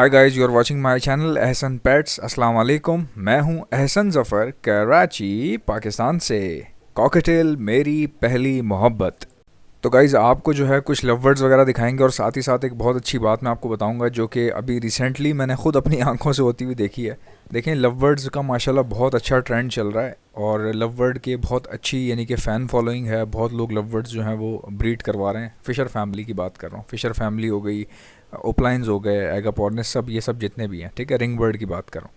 Hi guys, you are watching my channel Ehsan pets. अस्सलाम वालेकुम। मैं हूं एहसन ज़फ़र, कराची पाकिस्तान से। कॉकटेल मेरी पहली मोहब्बत। तो गाइज़ आपको जो है कुछ लव वर्ड्स वगैरह दिखाएंगे और साथ ही साथ एक बहुत अच्छी बात मैं आपको बताऊंगा जो कि अभी रिसेंटली मैंने खुद अपनी आंखों से होती हुई देखी है। देखें, लव वर्ड्स का माशाल्लाह बहुत अच्छा ट्रेंड चल रहा है और लव वर्ड के बहुत अच्छी यानी कि फ़ैन फॉलोइंग है। बहुत लोग लव वर्ड्स जो हैं वो ब्रीड करवा रहे हैं। फ़िशर फैमिली की बात कर रहा हूँ, फ़िशर फैमिली हो गई, ओपलाइंस हो गए, एगापोर्निस, सब ये सब जितने भी हैं, ठीक है। रिंग बर्ड की बात कर रहा हूँ।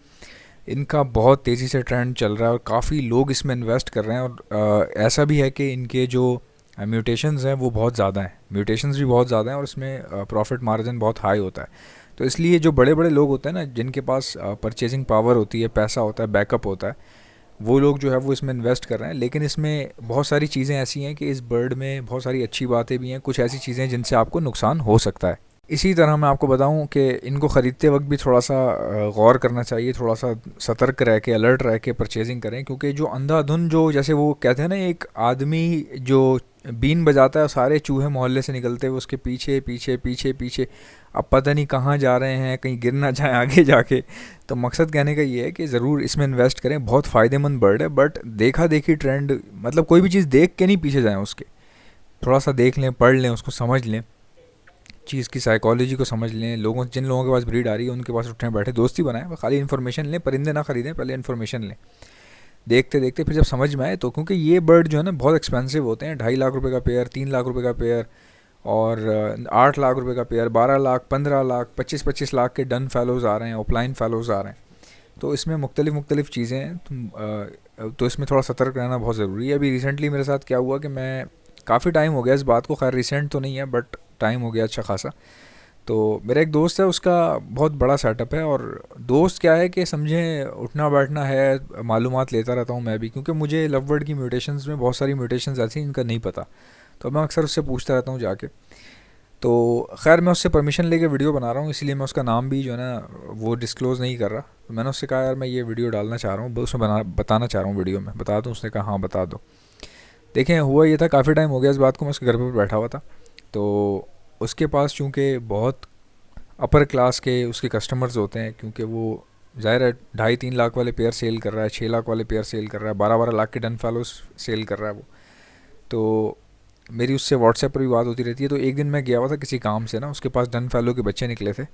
इनका बहुत तेज़ी से ट्रेंड चल रहा है और काफ़ी लोग इसमें इन्वेस्ट कर रहे हैं और ऐसा भी है कि इनके जो म्यूटेशंस हैं वो बहुत ज़्यादा हैं, म्यूटेशंस भी बहुत ज़्यादा हैं और इसमें प्रॉफिट मार्जिन बहुत हाई होता है। तो इसलिए जो बड़े बड़े लोग होते हैं ना, जिनके पास परचेजिंग पावर होती है, पैसा होता है, बैकअप होता है, वो लोग जो है वो इसमें इन्वेस्ट कर रहे हैं। लेकिन इसमें बहुत सारी चीज़ें ऐसी हैं कि इस बर्ड में बहुत सारी अच्छी बातें भी हैं, कुछ ऐसी चीज़ें हैं जिनसे आपको नुकसान हो सकता है। इसी तरह मैं आपको बताऊं कि इनको ख़रीदते वक्त भी थोड़ा सा गौर करना चाहिए, थोड़ा सा सतर्क रह के, अलर्ट रह के परचेजिंग करें, क्योंकि जो अंधाधुन, जो जैसे वो कहते हैं ना, एक आदमी जो बीन बजाता है, सारे चूहे मोहल्ले से निकलते हुए उसके पीछे पीछे पीछे पीछे, अब पता नहीं कहाँ जा रहे हैं, कहीं गिर ना जाए आगे जाके। तो मकसद कहने का ये है कि ज़रूर इसमें इन्वेस्ट करें, बहुत फ़ायदेमंद बर्ड है। बट देखा देखी ट्रेंड, मतलब कोई भी चीज़ देख के नहीं पीछे जाएँ उसके, थोड़ा सा देख लें, पढ़ लें, उसको समझ लें, चीज़ की साइकोलॉजी को समझ लें। लोगों, जिन लोगों के पास ब्रीड आ रही है उनके पास उठने बैठे दोस्ती बनाएं, खाली इन्फॉर्मेशन लें, परिंदे ना खरीदें, पहले इन्फॉर्मेशन लें। देखते देखते फिर जब समझ में आए तो, क्योंकि ये बर्ड जो है ना बहुत एक्सपेंसिव होते हैं, 2.5 लाख रुपए का पेयर, 3 लाख रुपए का पेयर, और 8 लाख रुपए का पेयर, 12 लाख, 15 लाख, 25-25 लाख के डन फैलोज़ आ रहे हैं, ओपलाइन फैलोज़ आ रहे हैं। तो इसमें मुख्तलिफ़ चीज़ें हैं, तो इसमें थोड़ा सतर्क रहना बहुत ज़रूरी है। अभी रिसेंटली मेरे साथ क्या हुआ कि मैं, काफ़ी टाइम हो गया इस बात को, खैर रिसेंट तो नहीं है बट टाइम हो गया अच्छा खासा। तो मेरा एक दोस्त है, उसका बहुत बड़ा सेटअप है, और दोस्त क्या है कि समझें उठना बैठना है, मालूमात लेता रहता हूँ मैं भी, क्योंकि मुझे लव वर्ड की म्यूटेशंस में बहुत सारी म्यूटेशंस ऐसी इनका नहीं पता, तो मैं अक्सर उससे पूछता रहता हूँ जाके। तो खैर मैं उससे परमिशन लेके वीडियो बना रहा हूँ, इसलिए मैं उसका नाम भी जो है ना वो डिस्क्लोज़ नहीं कर रहा। तो मैंने उससे कहा यार मैं ये वीडियो डालना चाह रहा हूँ, उसमें बताना चाह रहा हूँ, वीडियो में बता दूँ। उसने कहा हाँ बता दो। देखें, हुआ ये था, काफ़ी टाइम हो गया इस बात को, मैं उसके घर पर बैठा हुआ था। तो उसके पास चूँकि बहुत अपर क्लास के उसके कस्टमर्स होते हैं, क्योंकि वो ज़ाहिर है 2.5-3 लाख वाले पेयर सेल कर रहा है, 6 लाख वाले पेयर सेल कर रहा है, 12-12 लाख के डन फैलोस सेल कर रहा है वो। तो मेरी उससे व्हाट्सएप पर भी बात होती रहती है। तो एक दिन मैं गया हुआ था किसी काम से ना, उसके पास डन फैलो के बच्चे निकले थे,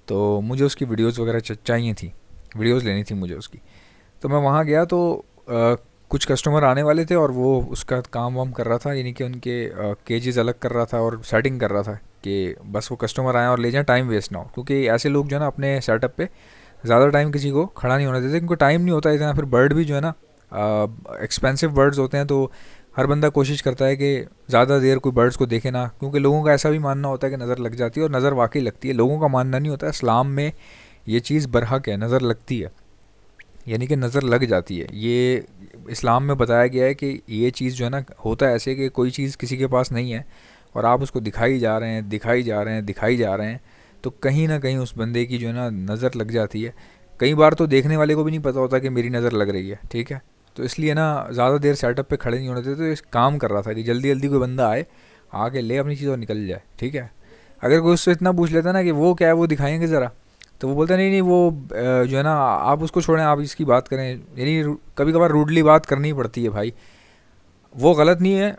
तो मुझे उसकी वीडियोज़ वगैरह चाहिए थी, वीडियोज़ लेनी थी मुझे उसकी। तो मैं वहाँ गया तो कुछ कस्टमर आने वाले थे और वो उसका काम वाम कर रहा था, यानी कि उनके केजेस अलग कर रहा था और सेटिंग कर रहा था कि बस वो कस्टमर आएँ और ले जाएँ, टाइम वेस्ट ना हो। क्योंकि ऐसे लोग जो है ना अपने सेटअप पे ज़्यादा टाइम किसी को खड़ा नहीं होने देते, क्योंकि टाइम नहीं होता इतना। फिर बर्ड भी जो है ना एक्सपेंसिव बर्ड्स होते हैं, तो हर बंदा कोशिश करता है कि ज़्यादा देर कोई बर्ड्स को देखे ना, क्योंकि लोगों का ऐसा भी मानना होता है कि नज़र लग जाती है, और नज़र वाकई लगती है। लोगों का मानना नहीं होता है, इस्लाम में ये चीज़ बरहक है, नज़र लगती है, यानी कि नज़र लग जाती है। ये इस्लाम में बताया गया है कि ये चीज़ जो है ना, होता है ऐसे कि कोई चीज़ किसी के पास नहीं है और आप उसको दिखाई जा रहे हैं, दिखाई जा रहे हैं, दिखाई जा रहे हैं, तो कहीं ना कहीं उस बंदे की जो है ना नज़र लग जाती है। कई बार तो देखने वाले को भी नहीं पता होता कि मेरी नज़र लग रही है, ठीक है। तो इसलिए ना ज़्यादा देर सेटअप पे खड़े नहीं होने देते। तो इस काम कर रहा था कि जल्दी जल्दी कोई बंदा आए, आके ले अपनी चीज़ और निकल जाए, ठीक है। अगर कोई उससे इतना पूछ लेता ना कि वो क्या है, वो दिखाएंगे ज़रा, तो वो बोलता नहीं नहीं वो जो है ना, आप उसको छोड़ें, आप इसकी बात करें। यानी कभी कभार रूडली बात करनी पड़ती है भाई, वो गलत नहीं है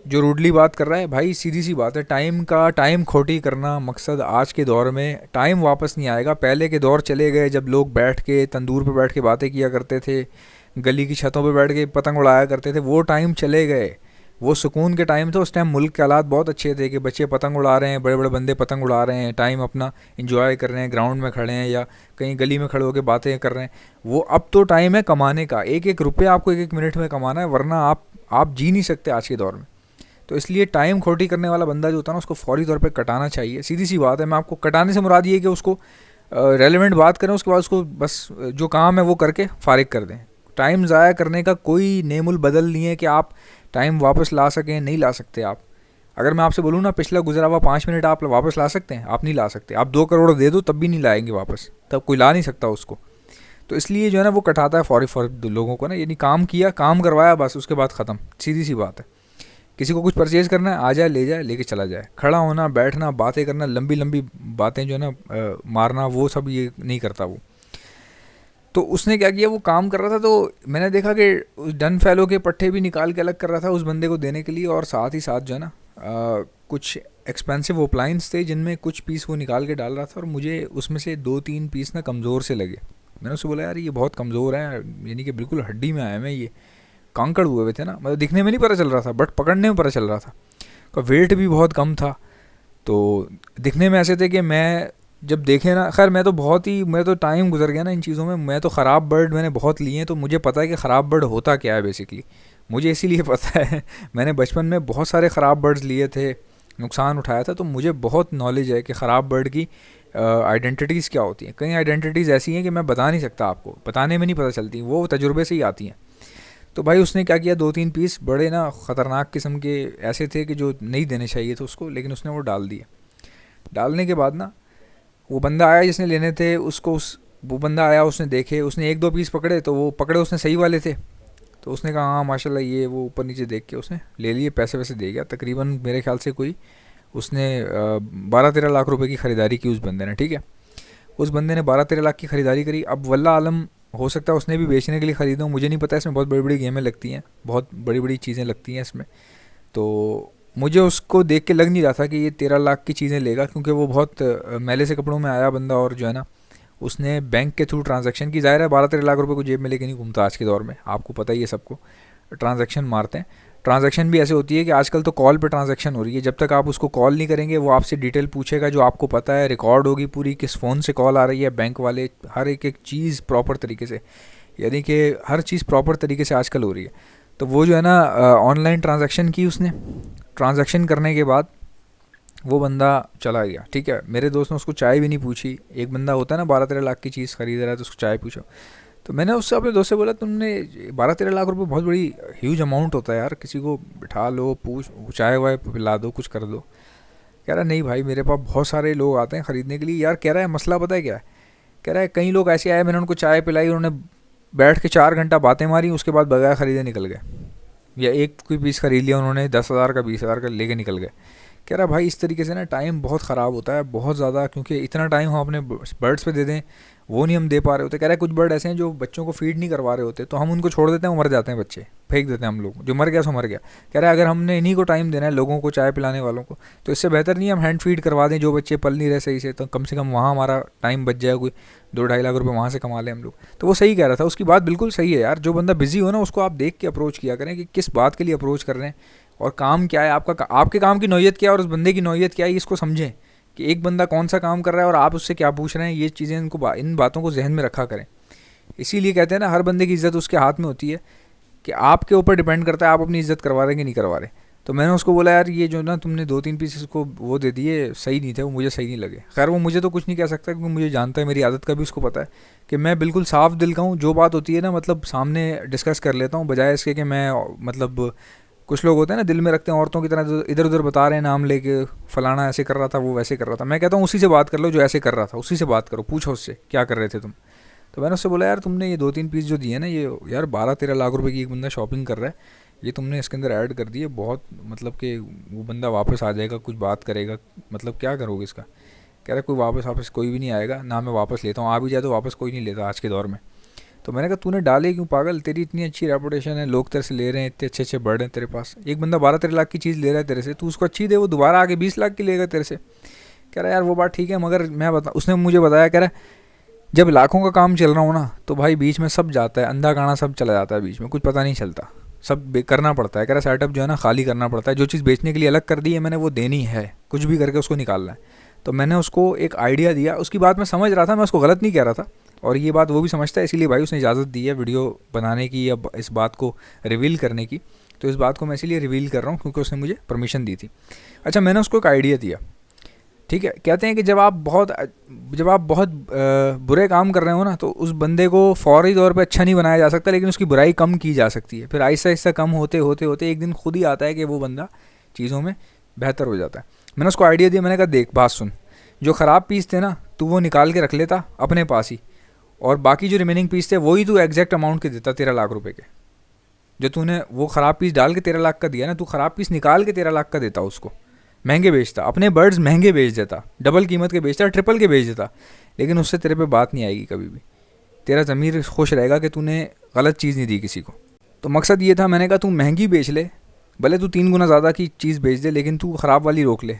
जो रूडली बात कर रहा है भाई, सीधी सी बात है। टाइम खोटी करना मकसद आज के दौर में, टाइम वापस नहीं आएगा। पहले के दौर चले गए जब लोग बैठ के तंदूर पे बैठ के बातें किया करते थे, गली की छतों पे बैठ के पतंग उड़ाया करते थे, वो टाइम चले गए। वो सुकून के टाइम थे, उस टाइम मुल्क के हालात बहुत अच्छे थे कि बच्चे पतंग उड़ा रहे हैं, बड़े बड़े बंदे पतंग उड़ा रहे हैं, टाइम अपना इंजॉय कर रहे हैं, ग्राउंड में खड़े हैं या कहीं गली में खड़े होकर बातें कर रहे हैं। वो अब तो टाइम है कमाने का, एक एक रुपये आपको एक एक मिनट में कमाना है, वरना आप जी नहीं सकते आज के दौर में। तो इसलिए टाइम खोटी करने वाला बंदा जो होता है ना, उसको फौरी तौर पे कटाना चाहिए। सीधी सी बात है। मैं आपको कटाने से मुराद ये है कि उसको रेलेवेंट बात करें, उसके बाद उसको बस जो काम है वो करके फारिग कर दें। टाइम ज़ाया करने का कोई नेमुल बदल नहीं है कि आप टाइम वापस ला सकें, नहीं ला सकते आप। अगर मैं आपसे बोलूँ ना पिछला गुजरा हुआ 5 मिनट आप वापस ला सकते हैं? आप नहीं ला सकते। आप 2 करोड़ दे दो तब भी नहीं लाएंगे वापस, तब कोई ला नहीं सकता उसको। तो इसलिए जो है ना वो कटाता है फौरी फौरी लोगों को ना, यानी काम किया, काम करवाया, बस उसके बाद ख़त्म, सीधी सी बात है। किसी को कुछ परचेज़ करना है, आ जाए, ले जाए, लेके चला जाए। खड़ा होना, बैठना, बातें करना, लंबी लंबी बातें जो है ना मारना, वो सब ये नहीं करता वो। तो उसने क्या किया, वो काम कर रहा था, तो मैंने देखा कि उस डन फैलो के पट्टे भी निकाल के अलग कर रहा था उस बंदे को देने के लिए, और साथ ही साथ जो है ना कुछ एक्सपेंसिव अप्लाइंस थे जिनमें कुछ पीस वो निकाल के डाल रहा था, और मुझे उसमें से 2-3 पीस ना कमज़ोर से लगे। मैंने उससे बोला यार ये बहुत कमज़ोर है, यानी कि बिल्कुल हड्डी में आया मैं, ये कांकड़ हुए हुए थे ना, मतलब दिखने में नहीं पता चल रहा था बट पकड़ने में पता चल रहा था। का वेट भी बहुत कम था, तो दिखने में ऐसे थे कि मैं जब देखे ना, खैर मैं तो बहुत ही, मैं तो टाइम गुजर गया ना इन चीज़ों में, मैं तो ख़राब बर्ड मैंने बहुत लिए हैं, तो मुझे पता है कि ख़राब बर्ड होता क्या है बेसिकली, मुझे इसीलिए पता है। मैंने बचपन में बहुत सारे ख़राब बर्ड्स लिए थे, नुकसान उठाया था, तो मुझे बहुत नॉलेज है कि ख़राब बर्ड की आइडेंटिटीज़ क्या होती हैं। कई आइडेंटिटीज़ ऐसी हैं कि मैं बता नहीं सकता आपको, बताने में नहीं पता चलती, वो तजुर्बे से ही आती हैं। तो भाई उसने क्या किया, 2-3 पीस बड़े ना ख़तरनाक किस्म के ऐसे थे कि जो नहीं देने चाहिए थे उसको, लेकिन उसने वो डाल दिए। डालने के बाद ना वो बंदा आया जिसने लेने थे, उसको उस वो बंदा आया, उसने देखे, उसने 1-2 पीस पकड़े, तो वो पकड़े उसने सही वाले थे, तो उसने कहा हाँ माशाल्लाह, ये वो ऊपर नीचे देख के उसने ले लिए, पैसे वैसे दे गया। तकरीबन मेरे ख्याल से कोई उसने 12-13 लाख रुपए की ख़रीदारी की उस बंदे ने, ठीक है। उस बंदे ने 12-13 लाख की ख़रीदारी करी। अब वल्ला आलम, हो सकता है उसने भी बेचने के लिए ख़रीदा हो, मुझे नहीं पता, इसमें बहुत बड़ी बड़ी गेमें लगती हैं, बहुत बड़ी बड़ी चीज़ें लगती हैं इसमें। तो मुझे उसको देख के लग नहीं रहा था कि ये 13 लाख की चीज़ें लेगा, क्योंकि वो बहुत मैले से कपड़ों में आया बंदा, और जो है ना उसने बैंक के थ्रू ट्रांजैक्शन की। ज़ाहिर है 12-13 लाख रुपए को जेब में लेके नहीं घूमता आज के दौर में, आपको पता ही है, सबको ट्रांजैक्शन मारते हैं। ट्रांजैक्शन भी ऐसे होती है कि आजकल तो कॉल पे ट्रांजैक्शन हो रही है, जब तक आप उसको कॉल नहीं करेंगे वो आपसे डिटेल पूछेगा, जो आपको पता है रिकॉर्ड होगी पूरी, किस फ़ोन से कॉल आ रही है, बैंक वाले, हर एक एक चीज़ प्रॉपर तरीके से, यानी कि हर चीज़ प्रॉपर तरीके से आजकल हो रही है। तो वो जो है ना ऑनलाइन ट्रांजैक्शन की उसने, ट्रांजैक्शन करने के बाद वो बंदा चला गया, ठीक है। मेरे दोस्त ने उसको चाय भी नहीं पूछी। एक बंदा होता है ना 12-13 लाख की चीज़ खरीद रहा है तो उसको चाय पूछो। तो मैंने उससे अपने दोस्त से बोला, तुमने 12-13 लाख रुपए बहुत बड़ी ह्यूज अमाउंट होता है यार, किसी को बिठा लो, पूछ, चाय वाय पिला दो, कुछ कर दो। कह रहा नहीं भाई, मेरे पास बहुत सारे लोग आते हैं ख़रीदने के लिए। यार कह रहा है मसला पता है क्या है, कह रहा है कई लोग ऐसे आए, मैंने उनको चाय पिलाई, उन्होंने बैठ के 4 घंटा बातें मारी, उसके बाद बगैर ख़रीदे निकल गए, या एक कोई पीस ख़रीद लिया उन्होंने 10,000 का, 20,000 का, लेके निकल गए। कह रहा भाई इस तरीके से ना टाइम बहुत ख़राब होता है, बहुत ज़्यादा, क्योंकि इतना टाइम हम अपने बर्ड्स पे दे दें वो नहीं हम दे पा रहे होते। कह रहा है कुछ बर्ड ऐसे हैं जो बच्चों को फीड नहीं करवा रहे होते, तो हम उनको छोड़ देते हैं, वो मर जाते हैं, बच्चे फेंक देते हैं हम लोग, जो मर गया सो मर गया। कह रहा है अगर हमने इन्हीं को टाइम देना है, लोगों को, चाय पिलाने वालों को, तो इससे बेहतर नहीं हम हैंड फीड करवा दें जो बच्चे पल नहीं रहे सही से, तो कम से कम वहाँ हमारा टाइम बच जाए, कोई 2-2.5 लाख रुपये वहाँ से कमा लें हम लोग। तो वो सही कह रहा था, उसकी बात बिल्कुल सही है यार। जो बंदा बिजी हो ना उसको आप देख के अप्रोच किया करें कि किस बात के लिए अप्रोच कर रहे हैं, और काम क्या है आपका, आपके काम की नौयत क्या है और उस बंदे की नौयत क्या है, इसको समझें कि एक बंदा कौन सा काम कर रहा है और आप उससे क्या पूछ रहे हैं। ये चीज़ें इनको, इन बातों को जहन में रखा करें। इसीलिए कहते हैं ना हर बंदे की इज़्ज़त उसके हाथ में होती है, कि आपके ऊपर डिपेंड करता है आप अपनी इज़्ज़त करवा रहे हैं कि नहीं करवा रहे। तो मैंने उसको बोला यार ये जो ना तुमने 2-3 पीस को वो दे दिए सही नहीं थे, वो मुझे सही नहीं लगे। खैर वो मुझे तो कुछ नहीं कह सकता, क्योंकि मुझे जानता है, मेरी आदत का भी उसको पता है कि मैं बिल्कुल साफ दिल का हूँ। जो बात होती है ना मतलब सामने डिस्कस कर लेता हूँ, बजाय इसके कि मैं मतलब, कुछ लोग होते हैं ना दिल में रखते हैं, औरतों की तरह इधर उधर बता रहे हैं नाम लेके, फलाना ऐसे कर रहा था, वो वैसे कर रहा था। मैं कहता हूँ उसी से बात कर लो जो ऐसे कर रहा था, उसी से बात करो, पूछो उससे क्या कर रहे थे तुम। तो मैंने उससे बोला यार तुमने ये 2-3 पीस जो दिए ना, ये यार 12-13 लाख रुपए की एक बंदा शॉपिंग कर रहा है, ये तुमने इसके अंदर ऐड कर दिए, बहुत मतलब कि वो बंदा वापस आ जाएगा, कुछ बात करेगा, मतलब क्या करोगे इसका। कह रहा कोई वापस कोई भी नहीं आएगा ना, मैं वापस लेता हूँ, आ भी जाए तो वापस कोई नहीं लेता आज के दौर में। तो मैंने कहा तूने डाले क्यों पागल, तेरी इतनी अच्छी रेपुटेशन है, लोग तेरे से ले रहे हैं, इतने अच्छे अच्छे बर्ड हैं तेरे पास, एक बंदा 12-13 लाख की चीज़ ले रहा है तेरे से, तू उसको अच्छी दे, वो दोबारा आके 20 लाख की लेगा तेरे से। कह रहा यार वो बात ठीक है, मगर मैं बता, उसने मुझे बताया, कह रहा जब लाखों का काम चल रहा हो ना तो भाई बीच में सब जाता है, अंधा गाना सब चला जाता है बीच में, कुछ पता नहीं चलता, सब करना पड़ता है। कह रहा सेटअप जो है ना खाली करना पड़ता है, जो चीज़ बेचने के लिए अलग कर दी है मैंने वो देनी है, कुछ भी करके उसको निकालना है। तो मैंने उसको एक आइडिया दिया, उसकी बात मैं समझ रहा था, मैं उसको गलत नहीं कह रहा था, और ये बात वो भी समझता है, इसीलिए भाई उसने इजाज़त दी है वीडियो बनाने की या इस बात को रिवील करने की। तो इस बात को मैं इसीलिए रिवील कर रहा हूँ क्योंकि उसने मुझे परमिशन दी थी। अच्छा मैंने उसको एक आइडिया दिया, ठीक है। कहते हैं कि जब आप बहुत बुरे काम कर रहे हो ना, तो उस बंदे को फौरी तौर पे अच्छा नहीं बनाया जा सकता, लेकिन उसकी बुराई कम की जा सकती है। फिर आहिस्ता आहिस्ता कम होते होते होते एक दिन खुद ही आता है कि वो बंदा चीज़ों में बेहतर हो जाता है। मैंने उसको आइडिया दिया, मैंने कहा देख बात सुन, जो ख़राब पीस थे ना तू वो निकाल के रख लेता अपने पास ही, और बाकी जो रिमेनिंग पीस थे वही तू एग्जैक्ट अमाउंट के देता 13 लाख रुपए के, जो तूने वो ख़राब पीस डाल के 13 लाख का दिया ना, तू ख़राब पीस निकाल के 13 लाख का देता उसको, महंगे बेचता, अपने बर्ड्स महंगे बेच देता, डबल कीमत के बेचता, ट्रिपल के बेच देता, लेकिन उससे तेरे पे बात नहीं आएगी कभी भी। तेरा ज़मीर खुश रहेगा कि तूने गलत चीज़ नहीं दी किसी को। तो मकसद ये था, मैंने कहा तू महंगी बेच ले, भले तू 3 गुना ज़्यादा की चीज़ बेच दे, लेकिन तू ख़राब वाली रोक ले।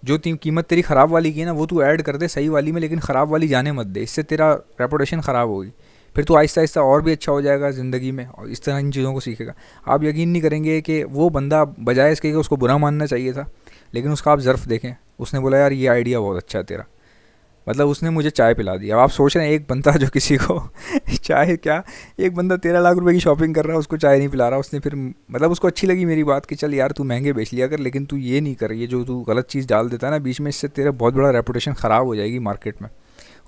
जो कीमत तेरी ख़राब वाली की है ना, वो तू ऐड कर दे सही वाली में, लेकिन ख़राब वाली जाने मत दे, इससे तेरा रेपुटेशन ख़राब होगी। फिर तो आहिस्ता आहिस्ता और भी अच्छा हो जाएगा ज़िंदगी में, और इस तरह इन चीज़ों को सीखेगा। आप यकीन नहीं करेंगे कि वो बंदा बजाय इसके कि उसको बुरा मानना चाहिए था, लेकिन उसका आप ज़र्फ़ देखें, उसने बोला यार ये आइडिया बहुत अच्छा है तेरा, मतलब उसने मुझे चाय पिला दी। अब आप सोच रहे हैं एक बंदा जो किसी को चाय क्या, एक बंदा 13 लाख रुपए की शॉपिंग कर रहा है, उसको चाय नहीं पिला रहा। उसने फिर मतलब उसको अच्छी लगी मेरी बात कि चल यार तू महंगे बेच लिया कर, लेकिन तू ये नहीं कर, ये जो तू गलत चीज़ डाल देता है ना बीच में, इससे तेरा बहुत बड़ा रेपुटेशन ख़राब हो जाएगी मार्केट में।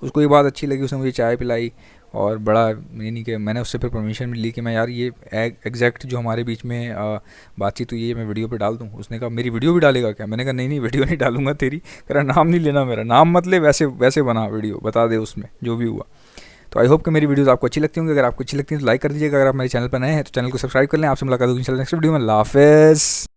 उसको ये बात अच्छी लगी, उसने मुझे चाय पिलाई, और बड़ा ये नहीं कि मैंने उससे फिर परमिशन भी ली कि मैं यार ये एग्जैक्ट जो हमारे बीच में बातचीत हुई है मैं वीडियो पे डाल दूँ। उसने कहा मेरी वीडियो भी डालेगा क्या? मैंने कहा नहीं नहीं वीडियो नहीं डालूंगा तेरी, तेरा नाम नहीं लेना, मेरा नाम मत ले, वैसे वैसे बना वीडियो, बता दे उसमें जो भी हुआ। तो आई होप कि मेरी वीडियोस आपको अच्छी लगती होंगी। अगर आपको अच्छी लगती है तो लाइक कर दीजिएगा, अगर आप मेरे चैनल पर नए हैं तो चैनल को सब्सक्राइब कर लें। आपसे मुलाकात होगी इंशाल्लाह नेक्स्ट वीडियो में। अल्लाह हाफ़िज़।